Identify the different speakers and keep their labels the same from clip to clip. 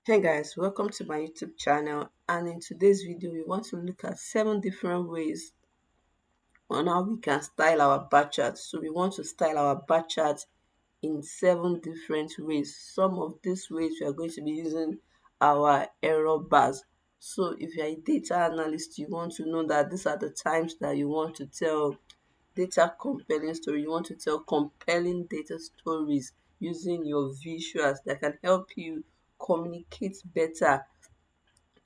Speaker 1: Hey guys, welcome to my YouTube channel, and in today's video we want to look at 7 different ways on how we can style our bar chart. So we want to style our bar chart in 7 different ways. Some of these ways we are going to be using our error bars. So if you're a data analyst, you want to know that these are the times that you want to tell data compelling story. You want to tell compelling data stories using your visuals that can help you communicate better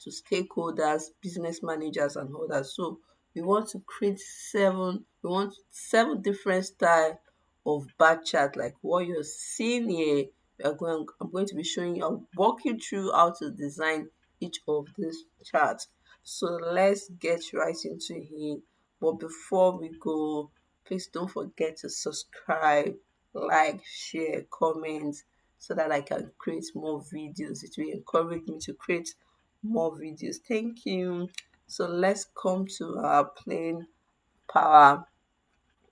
Speaker 1: to stakeholders, business managers, and others. So we want to create we want 7 different style of bar chart, like what you're seeing here. I'm going to be showing you, I'll walk you through how to design each of these charts. So let's get right into it. But before we go, please don't forget to subscribe, like, share, comment, so that I can create more videos. It will encourage me to create more videos. Thank you. So let's come to our plain power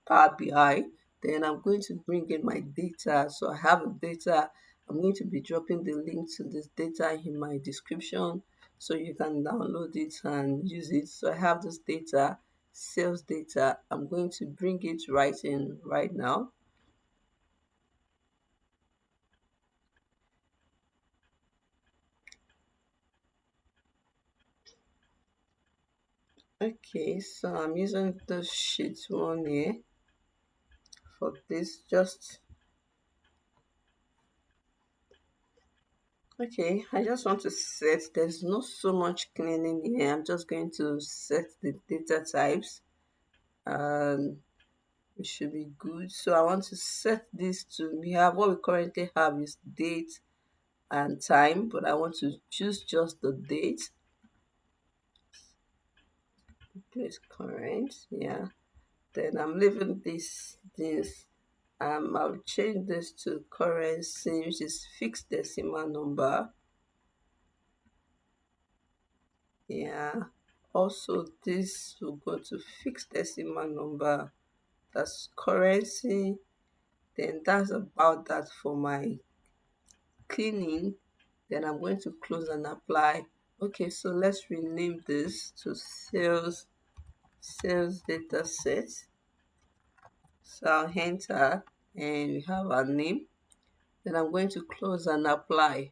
Speaker 1: power BI. Then I'm going to bring in my data. So I have a data. I'm going to be dropping the link to this data in my description so you can download it and use it. So I have this data, sales data. I'm going to bring it right in right now. Okay, so I'm using the sheet one here for this. Okay, I just want to set, there's not so much cleaning here. I'm just going to set the data types and it should be good. So I want to set this to, we have what we currently have is date and time, but I want to choose just the date. Place current, yeah. Then I'm leaving this. I'll change this to currency, which is fixed decimal number. Yeah. Also, this will go to fixed decimal number. That's currency. Then that's about that for my cleaning. Then I'm going to close and apply. Okay, so let's rename this to sales data set. So I'll enter and we have our name. Then I'm going to close and apply.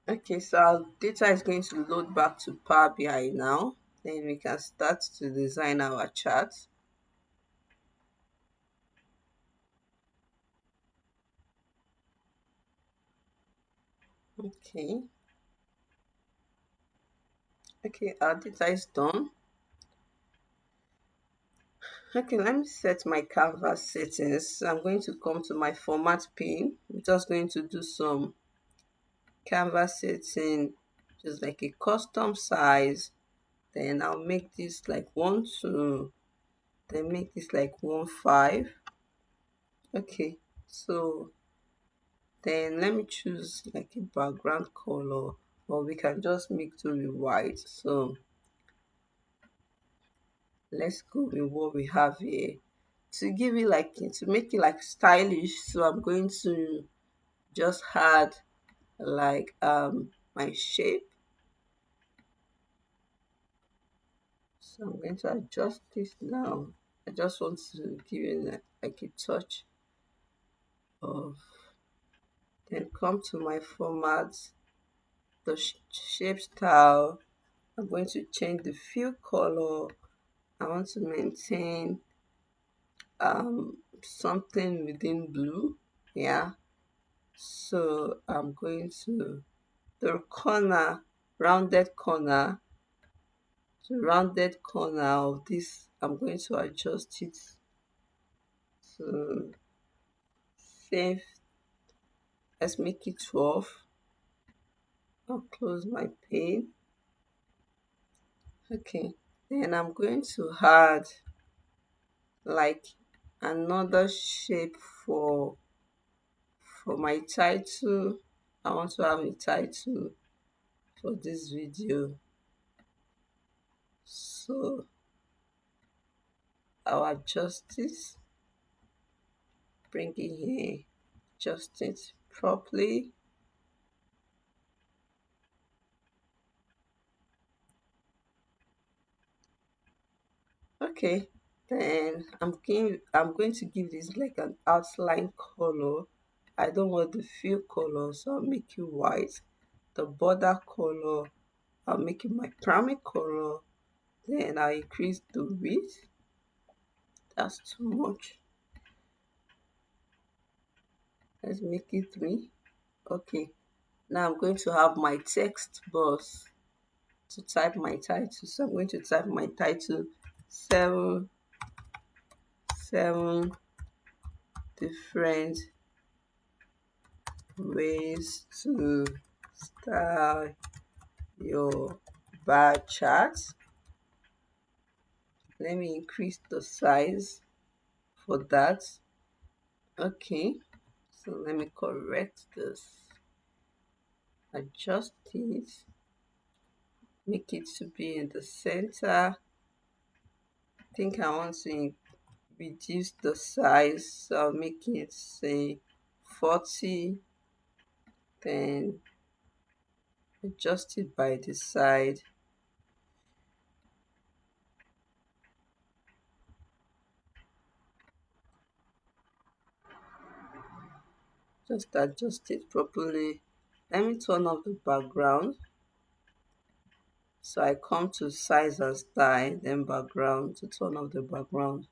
Speaker 1: Okay, so our data is going to load back to Power BI now. Then we can start to design our chart. Okay, okay, our data is done. Okay, let me set my canvas settings. I'm going to come to my format pane. I'm just going to do some canvas setting, just like a custom size. Then I'll make this like 1 2, then make this like 1 5. Okay, so then let me choose like a background color, or we can just make to be white. So let's go with what we have here to give it like, to make it like stylish. So I'm going to just add like my shape. So I'm going to adjust this now. I just want to give it like a touch of, then come to my format, the shape style. I'm going to change the fill color. I want to maintain something within blue. Yeah, so I'm going to the corner, rounded corner, the rounded corner of this, I'm going to adjust it to save. Let's make it 12. I'll close my pane. Okay, then I'm going to add like another shape for my title. I want to have a title for this video, so I'll adjust this, bring it here, adjust it properly. Okay, then I'm going to give this like an outline color. I don't want the fill color, so I'll make it white. The border color, I'll make it my primary color. Then I increase the width. That's too much. Let's make it 3. Okay, now I'm going to have my text box to type my title. So I'm going to type my title, seven different ways to style your bar chart. Let me increase the size for that. Okay, so let me correct this, adjust it, make it to be in the center. I think I want to reduce the size, so I'll make it say 40, then adjust it by the side. Just adjust it properly. Let me turn off the background. So I come to size and style, then background, to turn off the background.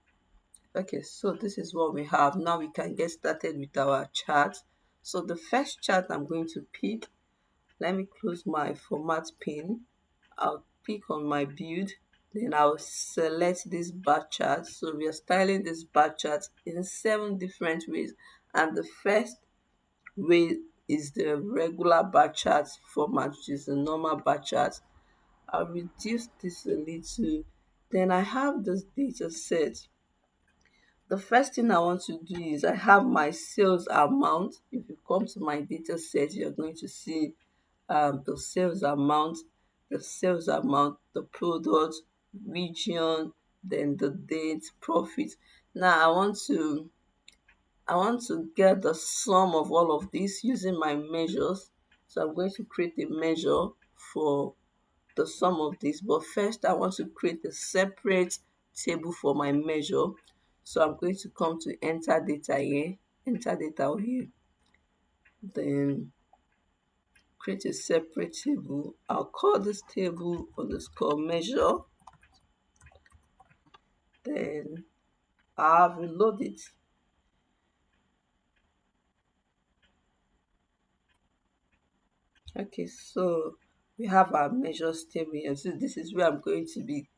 Speaker 1: Okay, so this is what we have. Now we can get started with our chart. So the first chart I'm going to pick, let me close my format pane. I'll pick on my build, then I'll select this bar chart. So we are styling this bar chart in 7 different ways. And the first way is the regular bar chart format, which is the normal bar chart. I'll reduce this a little. Then I have this data set. The first thing I want to do is I have my sales amount. If you come to my data set, you're going to see the sales amount, the product, region, then the date, profit. Now I want to get the sum of all of this using my measures. So I'm going to create a measure for the sum of this, but first I want to create a separate table for my measure. So I'm going to come to enter data here, then create a separate table. I'll call this table underscore measure, then I'll reload it. Okay, so we have our measures table here. So this is where I'm going to be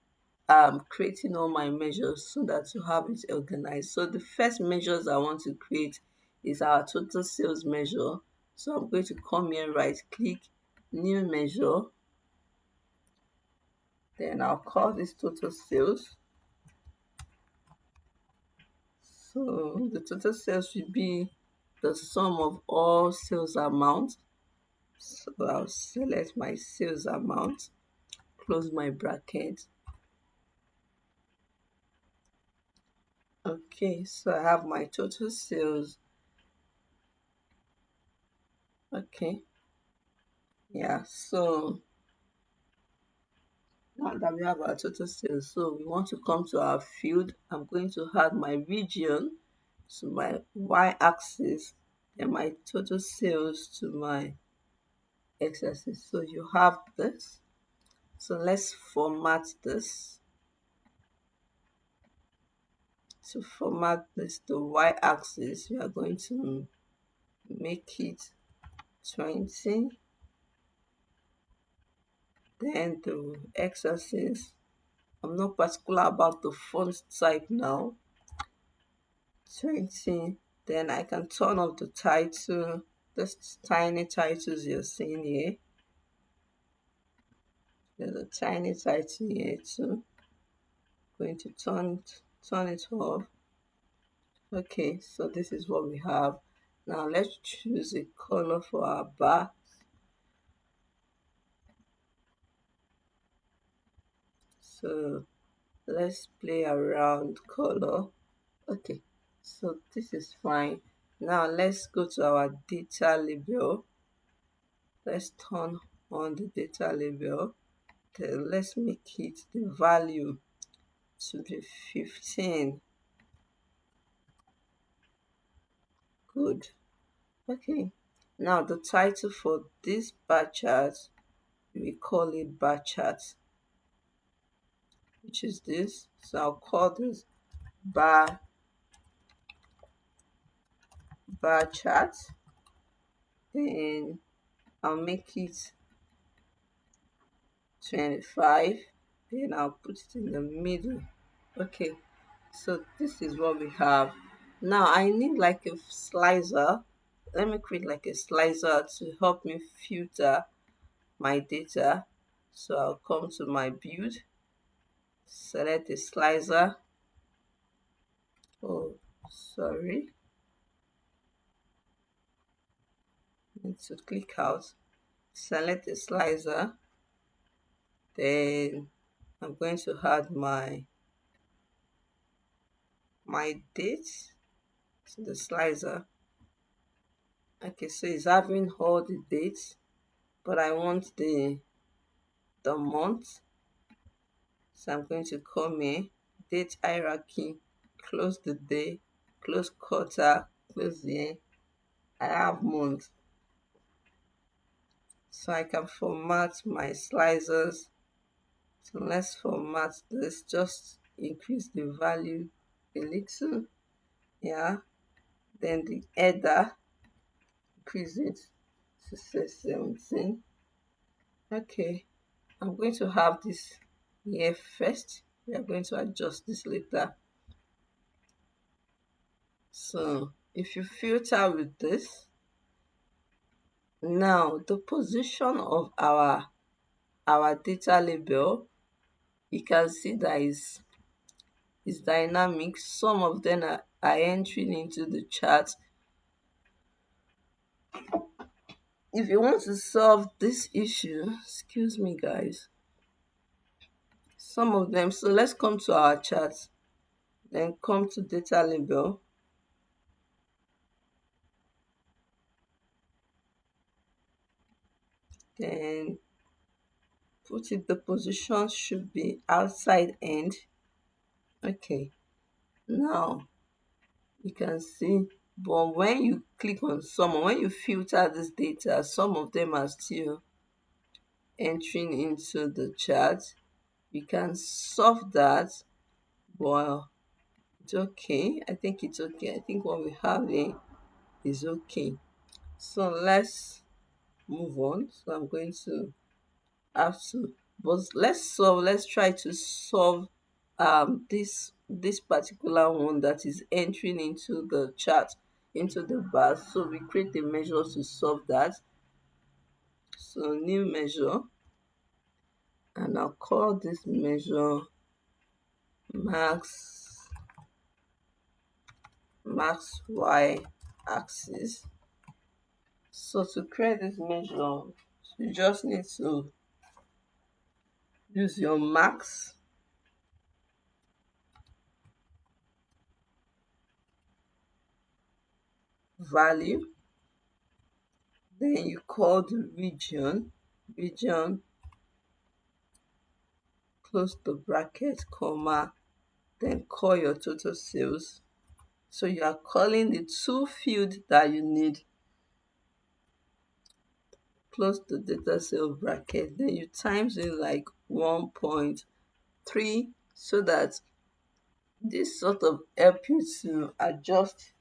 Speaker 1: creating all my measures so that you have it organized. So the first measures I want to create is our total sales measure. So I'm going to come here, right click, new measure, then I'll call this total sales. So the total sales will be the sum of all sales amount. So I'll select my sales amount, close my bracket. Okay, so I have my total sales. Okay, yeah, so now that we have our total sales, so we want to come to our field. I'm going to add my region to my y-axis and my total sales to my x-axis. So you have this. So let's format this. To format this to y-axis, we are going to make it 20. Then the x-axis, I'm not particular about the font type now, 20. Then I can turn off the title, this tiny titles you're seeing here. There's a tiny title here too. Going to turn it off. Okay, so this is what we have. Now let's choose a color for our bar. So let's play around color. Okay, so this is fine. Now let's go to our data label. Let's turn on the data label. Then let's make it the value. to be 15. Good. Okay. Now the title for this bar chart, we call it bar chart, which is this. So I'll call this bar bar chart. Then I'll make it 25. Then I'll put it in the middle. Okay. So this is what we have. Now I need like a slicer. Let me create like a slicer to help me filter my data. So I'll come to my build, select a slicer. Oh, sorry. Need to click out, select a slicer. Then I'm going to add my date to the slicer. Okay, so it's having all the dates, but I want the month. So I'm going to come here, date hierarchy, close the day, close quarter, close the year. I have month. So I can format my slicers. So let's format this, just increase the value a little. Yeah. Then the header, increase it to say 17. Okay. I'm going to have this here first. We are going to adjust this later. So if you filter with this, now the position of our data label, you can see that is dynamic. Some of them are entering into the chart. If you want to solve this issue, excuse me guys, some of them, so let's come to our chart, then come to data label. Then put it, the position should be outside end. Okay, now you can see, but when you click on some, when you filter this data, some of them are still entering into the chart. You can solve that, but it's okay. I think it's okay. I think what we have here is okay. So let's move on. So I'm going to have to, but let's try to solve this particular one that is entering into the chart, into the bar. So we create a measure to solve that. So new measure, and I'll call this measure max y axis. So to create this measure, you just need to use your max value. Then you call the region, close the bracket, comma, then call your total sales. So you are calling the two field that you need, close the data sale bracket, then you times it like 1.3, so that this sort of help you to adjust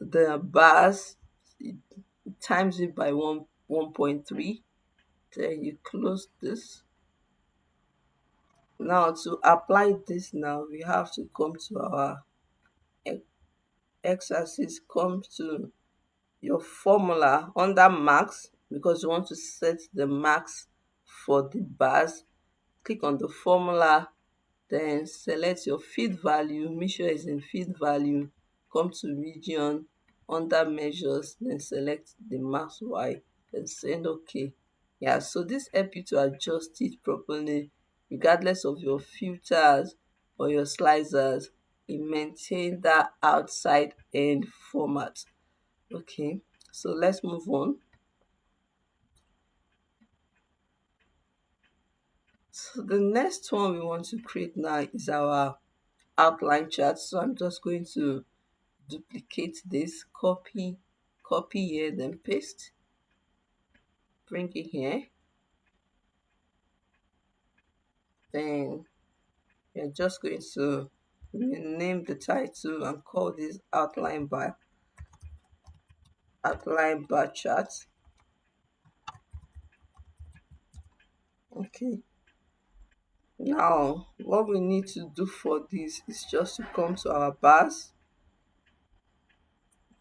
Speaker 1: the bars. It times it by 1.3. Then you close this. Now to apply this, now we have to come to our x-axis, come to your formula under max, because you want to set the max for the bars. Click on the formula, then select your feed value, make sure it's in feed value, come to region, under measures, then select the max y, then send OK. Yeah, so this help you to adjust it properly regardless of your filters or your slicers. It maintain that outside end format. Okay, so let's move on. So the next one we want to create now is our outline chart. So I'm just going to duplicate this, copy here, then paste, bring it here. Then you're just going to rename the title and call this outline bar chart. Okay. Now what we need to do for this is just to come to our bars,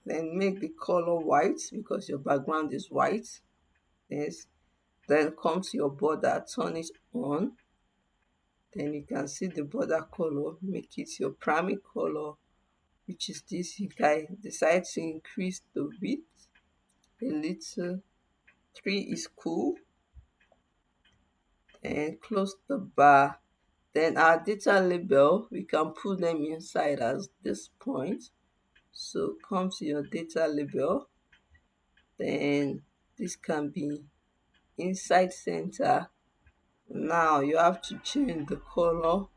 Speaker 1: then make the color white because your background is white. Yes. Then come to your border, turn it on. Then you can see the border color, make it your primary color, which is this. You can decide to increase the width a little. 3 is cool. And close the bar. Then our data label, we can put them inside as this point. So come to your data label. Then this can be inside center. Now you have to change the color.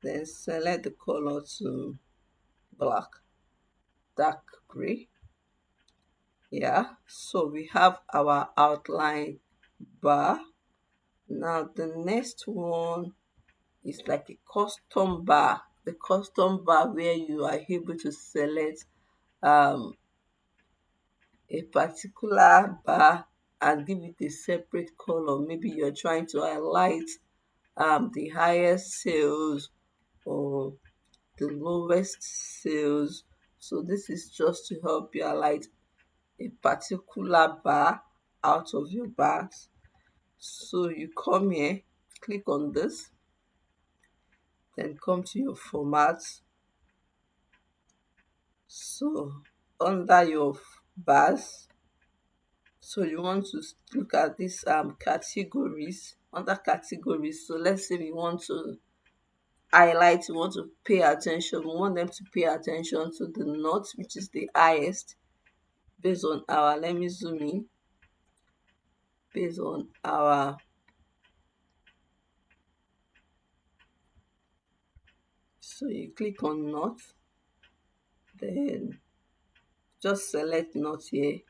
Speaker 1: Then select the color to black, dark gray. Yeah, so we have our outline bar. Now the next one is like a custom bar. The custom bar where you are able to select um, a particular bar and give it a separate color. Maybe you're trying to highlight the highest sales or the lowest sales. So this is just to help you highlight a particular bar out of your bars. So you come here, click on this, then come to your format. So under your bars, so you want to look at these categories, under categories. So let's say we want to highlight, we want to pay attention, we want them to pay attention to the note, which is the highest, based on our, let me zoom in, based on our, so you click on note, then just select note here.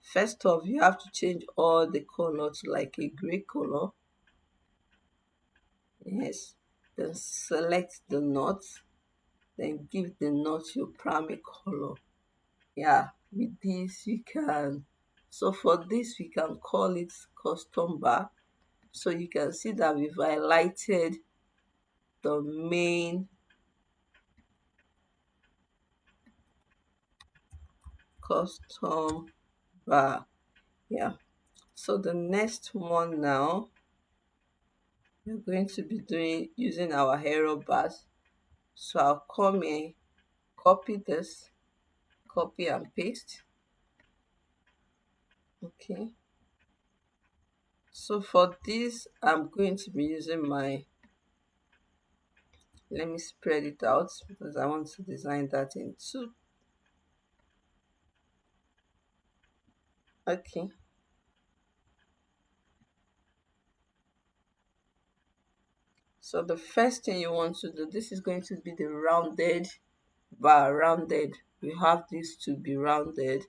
Speaker 1: First off, you have to change all the color to like a gray color. Yes. Then select the knot, then give the knot your primary color. Yeah, with this you can, so for this we can call it custom bar. So you can see that we've highlighted the main custom bar. Yeah. So the next one now, we're going to be doing using our hero bars. So I'll come here, copy this, copy and paste. Okay. So for this, I'm going to be using my, let me spread it out because I want to design that in two. Okay. So the first thing you want to do, this is going to be the rounded bar, rounded. We have this to be rounded.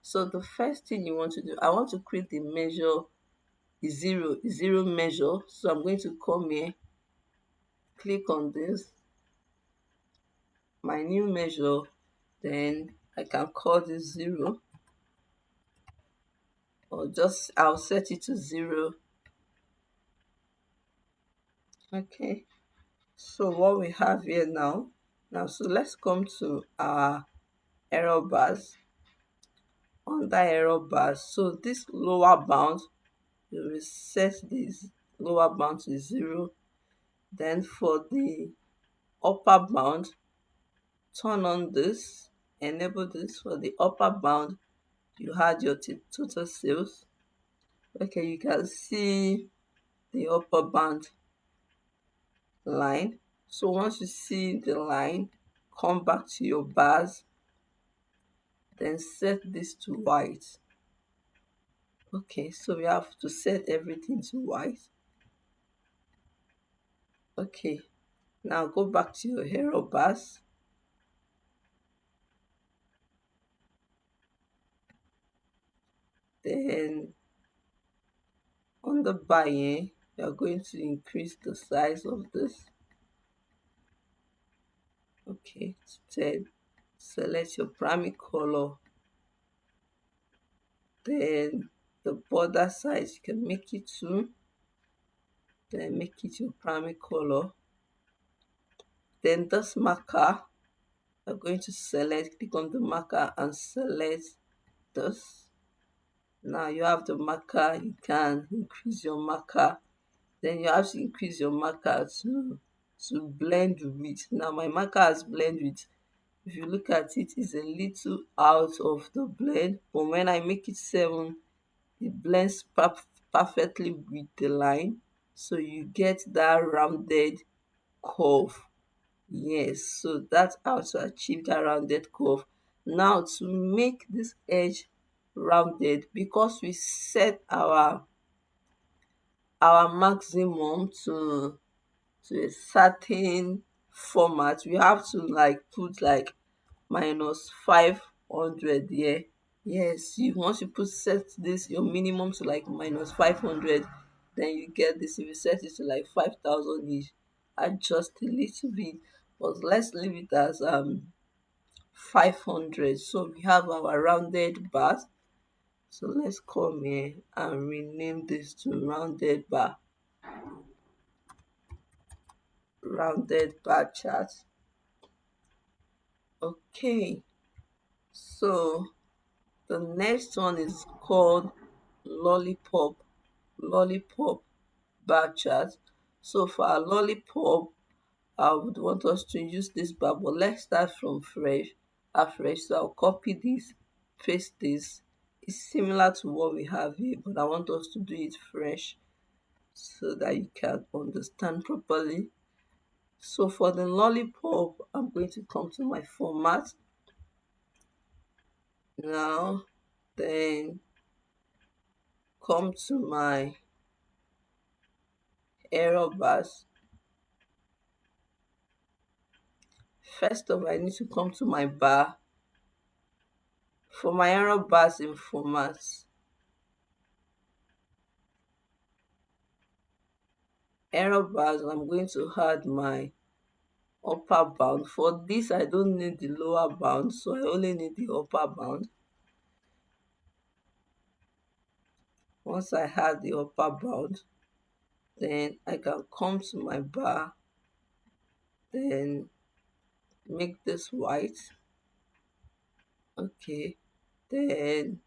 Speaker 1: So the first thing you want to do, I want to create the measure zero measure. So I'm going to come here, click on this, my new measure, then I can call this 0, or just I'll set it to 0. Okay, so what we have here now, so let's come to our error bars. Under error bars, so this lower bound, we will set this lower bound to 0. Then for the upper bound, turn on this, enable this. For the upper bound, you had your total sales. Okay, you can see the upper bound line. So once you see the line, come back to your bars, then set this to white. Okay, so we have to set everything to white. Okay, now go back to your hero bars. Then on the bar here, you are going to increase the size of this. Okay, to 10. Select your primary color. Then the border size, you can make it 2. Then make it your primary color. Then this marker, you're going to select, click on the marker and select this. Now you have the marker, you can increase your marker. Then you have to increase your marker to blend with. Now my marker has blend with. If you look at it, it's a little out of the blend, but when I make it 7, it blends perfectly with the line, so you get that rounded curve. Yes, so that's how to achieve that rounded curve. Now to make this edge rounded, because we set our maximum to a certain format, we have to like put like minus 500 here. Yes, you once you put set this your minimum to like minus 500, then you get this. If you set it to like 5,000 each, adjust a little bit, but let's leave it as 500. So we have our rounded bar. So let's come here and rename this to rounded bar chart. Okay, so the next one is called lollipop bar chart. So for our lollipop, I would want us to use this bar, but let's start from afresh. So I'll copy this, paste this. It's similar to what we have here, but I want us to do it fresh so that you can understand properly. So for the lollipop, I'm going to come to my format now, then come to my error bars. First of all, I need to come to my bar. For my error bars in formats, error bars, I'm going to add my upper bound. For this, I don't need the lower bound, so I only need the upper bound. Once I add the upper bound, then I can come to my bar, then make this white. Okay, then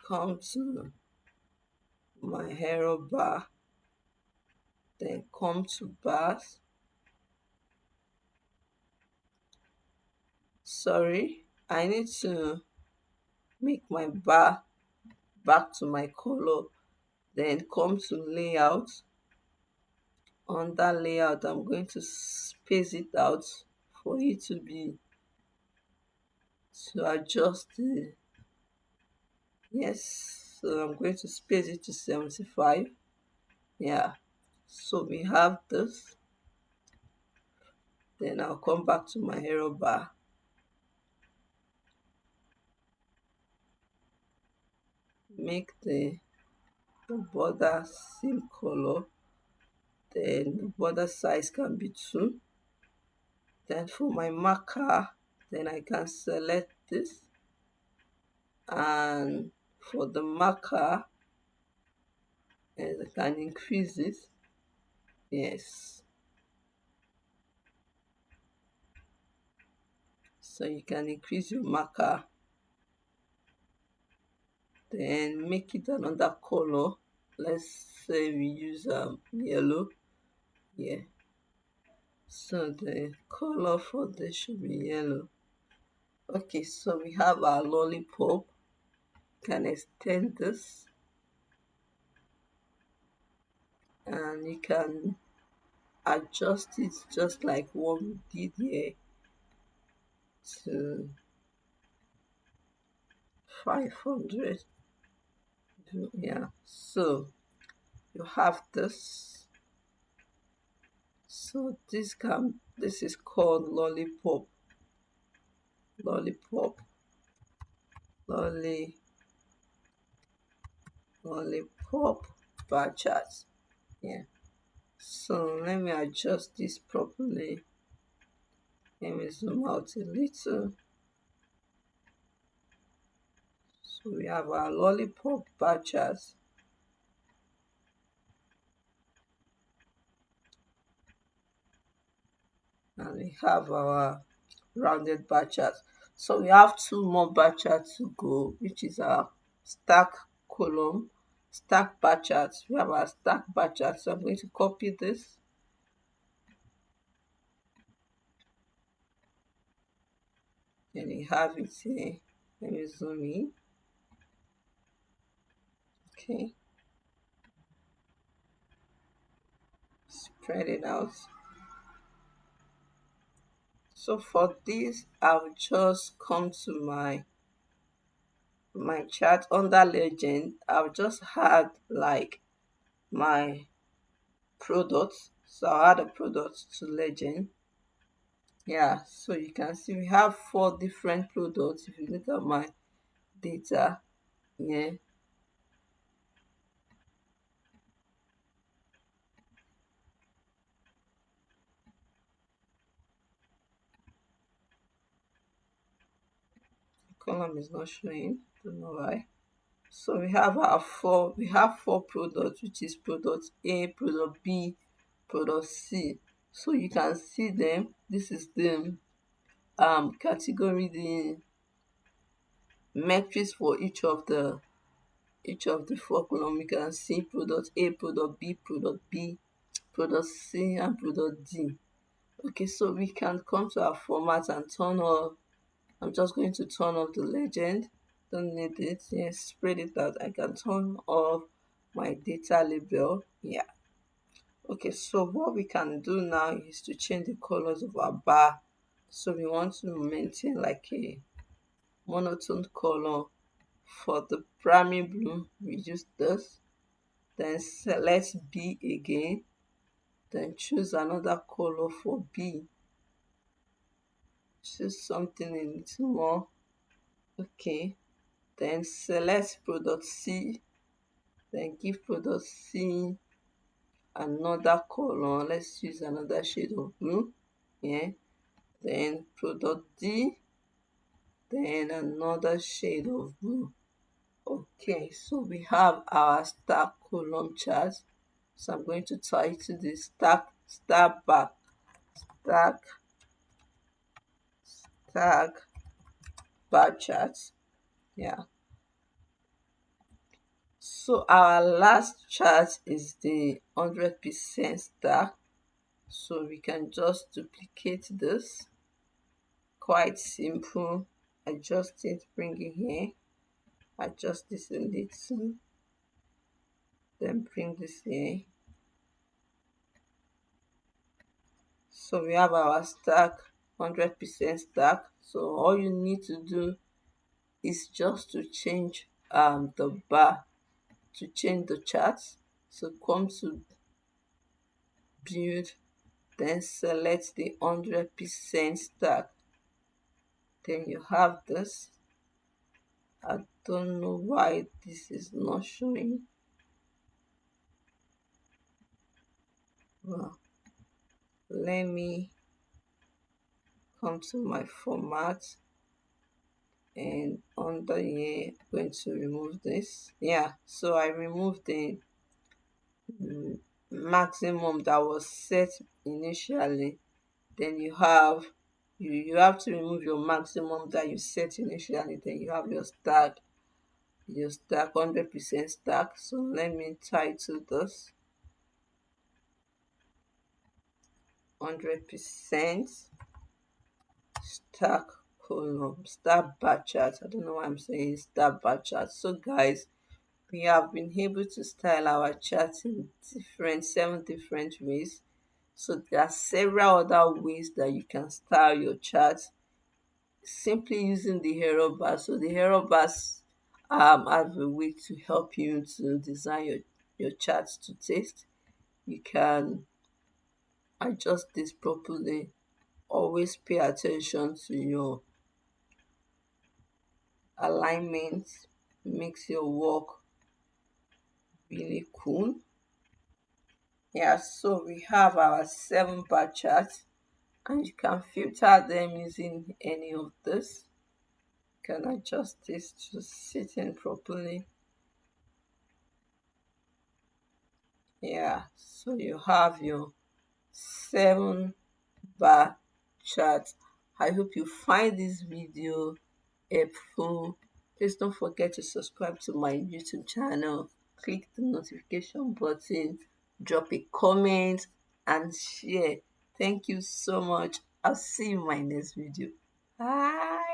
Speaker 1: come to my hero bar, then come to bars. Sorry, I need to make my bar back to my color, then come to layout. On that layout, I'm going to space it out for it to adjust the, yes, so I'm going to space it to 75. Yeah, so we have this. Then I'll come back to my hero bar, make the border same color, then the border size can be 2. Then for my marker, then I can select this, and for the marker, and I can increase it. Yes, so you can increase your marker, then make it another color. Let's say we use yellow. Yeah, so the color for this should be yellow. Okay, so we have our lollipop. Can extend this, and you can adjust it just like what we did here to 500. Yeah, so you have this. So this is called lollipop lolly lollipop bar chart. Yeah. So let me adjust this properly. Let me zoom out a little. So we have our lollipop bar chart, and we have our rounded bar chart. So we have two more bar charts to go, which is our stack column, stack bar charts. We have our stack bar chart. So I'm going to copy this. And we have it here. Let me zoom in. Okay. Spread it out. So for this, I'll just come to my chart under legend. I'll just add like my products. So I'll add a product to legend. Yeah, so you can see we have four different products. If you look at my data, yeah, column is not showing. Don't know why. So we have four products, which is product A, product B, product C. So you can see them. This is the category, the metrics for each of the four column. You can see product A, product B, product C, and product D. Okay, so we can come to our format and turn off. I'm just going to turn off the legend. Don't need it. Yes, spread it out. I can turn off my data label. Yeah. Okay, so what we can do now is to change the colors of our bar. So we want to maintain like a monotone color. For the primary blue, we use this. Then select B again. Then choose another color for B. Choose something a little more. Okay. Then select product C. Then give product C another color. Let's use another shade of blue. Yeah. Then product D. Then another shade of blue. Okay, so we have our stack column chart. So I'm going to title this stack back stack stack bar chart. Yeah. So our last chart is the 100% stack. So we can just duplicate this. Quite simple. Adjust it, bring it here. Adjust this a little. Then bring this here. So we have our stack, 100% stack. So all you need to do is just to change the bar, to change the chart. So come to build, then select the 100% stack. Then you have this. I don't know why this is not showing. Well, let me come to my format, and under here I'm going to remove this. Yeah, so I removed the maximum that was set initially. Then you have to remove your maximum that you set initially. Then you have your stack 100% stack. So let me title this 100% stack column stack bar chart. I don't know why I'm saying stack bar chart. So guys, we have been able to style our charts in seven different ways. So there are several other ways that you can style your chart simply using the hero bar. So the hero bars have a way to help you to design your charts to taste. You can adjust this properly. Always pay attention to your alignment. Makes your work really cool. Yeah, so we have our 7 bar charts, and you can filter them using any of this. You can adjust this to sit in properly. Yeah, so you have your 7 bar chart. I hope you find this video helpful. Please don't forget to subscribe to my YouTube channel, click the notification button, drop a comment, and share. Thank you so much. I'll see you in my next video. Bye.